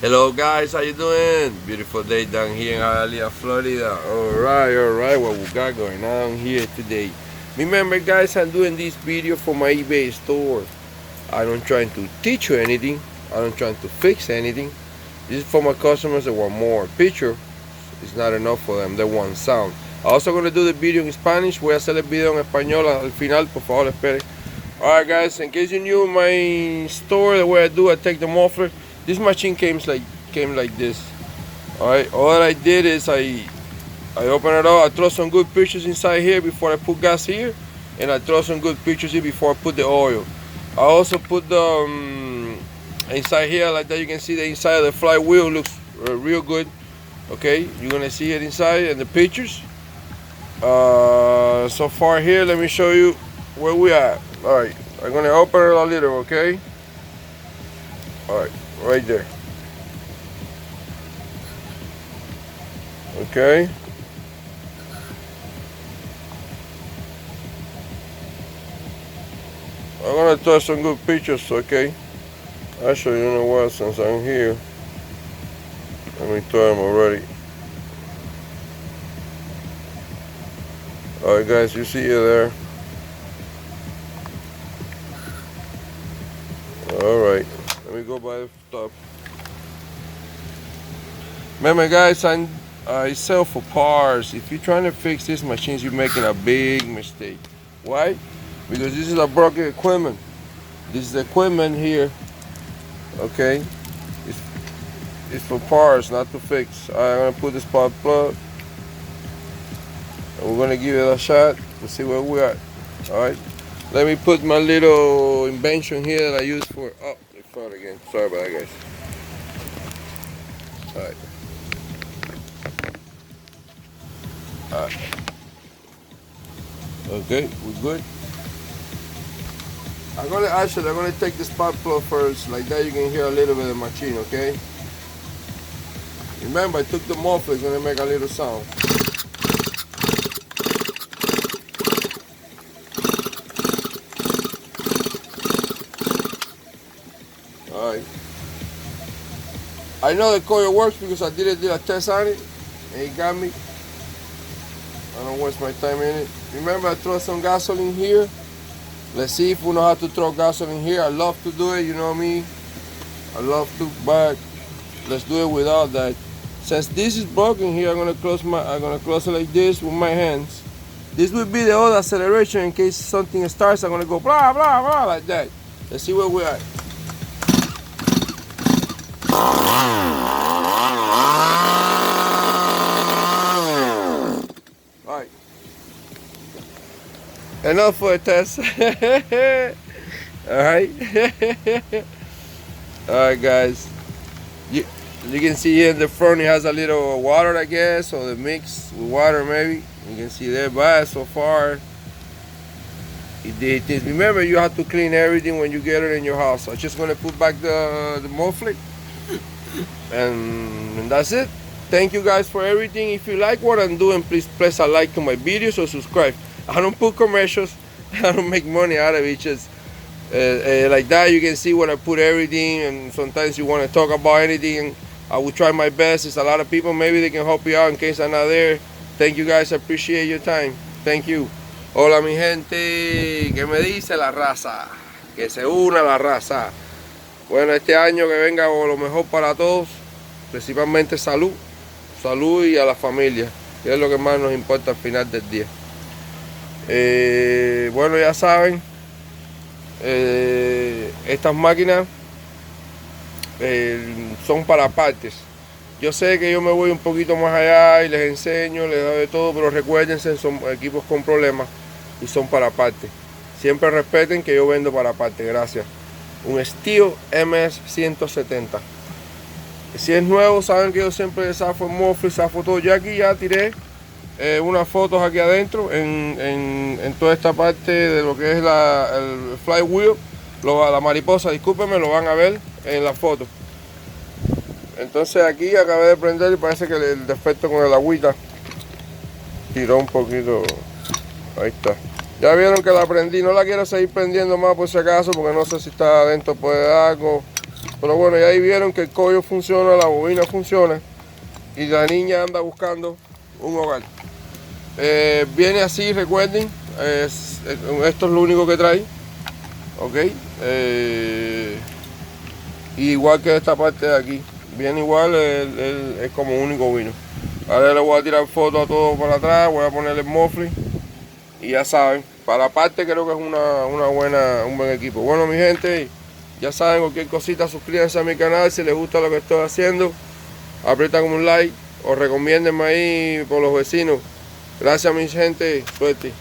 Hello guys, how you doing? Beautiful day down here in Hialeah, Florida. Alright, what we got going on here today. Remember guys, I'm doing this video for my eBay store. I don't trying to teach you anything. I don't trying to fix anything. This is for my customers that want more picture. It's not enough for them, they want sound. I'm also going to do the video in Spanish. Voy a hacer el video en español al final, por favor, espere. Alright guys, in case you new my store, the way I do, I take the muffler. This machine came like this. Alright, all I did is I open it up, I throw some good pictures inside here before I put gas here, and I throw some good pictures here before I put the oil. I also put the inside here like that. You can see the inside of the flywheel looks real good. Okay, you're gonna see it inside and the pictures. So far here, let me show you where we are. Alright, I'm gonna open it a little, okay? Alright, right there. Okay. I'm gonna throw some good pictures, okay? Actually, you know what, since I'm here, let me throw them already. Alright guys, you see it there. Alright, let me go by the top. Remember guys, I sell for parts. If you're trying to fix these machines, you're making a big mistake. Why? Because this is a broken equipment. This is the equipment here. Okay? It's for parts, not to fix. I'm gonna put the spark plug. And we're gonna give it a shot to see where we are. Alright? Let me put my little invention here that I use for, oh, it fell again. Sorry about that guys. Alright. Okay, we're good. I'm gonna take the spark plug first, like that you can hear a little bit of the machine, okay? Remember, I took the muffler, it's gonna make a little sound. Alright. I know the coil works because I did a test on it, and it got me. I don't waste my time in it. Remember, I throw some gasoline here. Let's see if we know how to throw gasoline here. I love to do it, you know me. I love to, but let's do it without that. Since this is broken here, I'm gonna close it like this with my hands. This will be the old acceleration in case something starts. I'm gonna go blah blah blah like that. Let's see where we are. Alright. Enough for a test. Alright. Alright guys. You can see here in the front it has a little water, I guess, or the mix with water maybe. You can see there, but so far it did this. Remember, you have to clean everything when you get it in your house. I'm just gonna put back the muffler. And that's it. Thank you guys for everything. If you like what I'm doing, please press a like to my videos or subscribe. I don't put commercials. I don't make money out of it. Just like that you can see when I put everything, and sometimes you want to talk about anything, I will try my best. It's a lot of people, maybe they can help you out in case I'm not there. Thank you guys, I appreciate your time. Thank you. Hola mi gente, ¿qué me dice la raza? Que se una la raza. Bueno, este año que venga lo mejor para todos, principalmente salud y a la familia, que es lo que más nos importa al final del día. Bueno, ya saben, estas máquinas son para partes. Yo sé que yo me voy un poquito más allá y les enseño, les doy de todo, pero recuérdense, son equipos con problemas y son para partes. Siempre respeten que yo vendo para partes. Gracias. Un stihl MS-170. Si es nuevo, saben que yo siempre zafo el muffler, zafo todo. Yo aquí ya tiré unas fotos aquí adentro en toda esta parte de lo que es el flywheel, la mariposa, discúlpenme, lo van a ver en la foto. Entonces aquí acabé de prender y parece que el defecto con el agüita tiró un poquito. Ahí está. Ya vieron que la prendí, no la quiero seguir prendiendo más por si acaso, porque no sé si está adentro puede dar algo. Pero bueno, ya ahí vieron que el collo funciona, la bobina funciona y la niña anda buscando un hogar. Viene así, recuerden, esto es lo único que trae, ok. Igual que esta parte de aquí, viene igual, es como único vino. Ahora le voy a tirar fotos a todo por atrás, voy a ponerle el mofle y ya saben, para la parte creo que es un buen equipo. Bueno, mi gente, ya saben, cualquier cosita, suscríbanse a mi canal si les gusta lo que estoy haciendo, aprietan un like o recomiéndenme ahí por los vecinos. Gracias mi gente, suerte.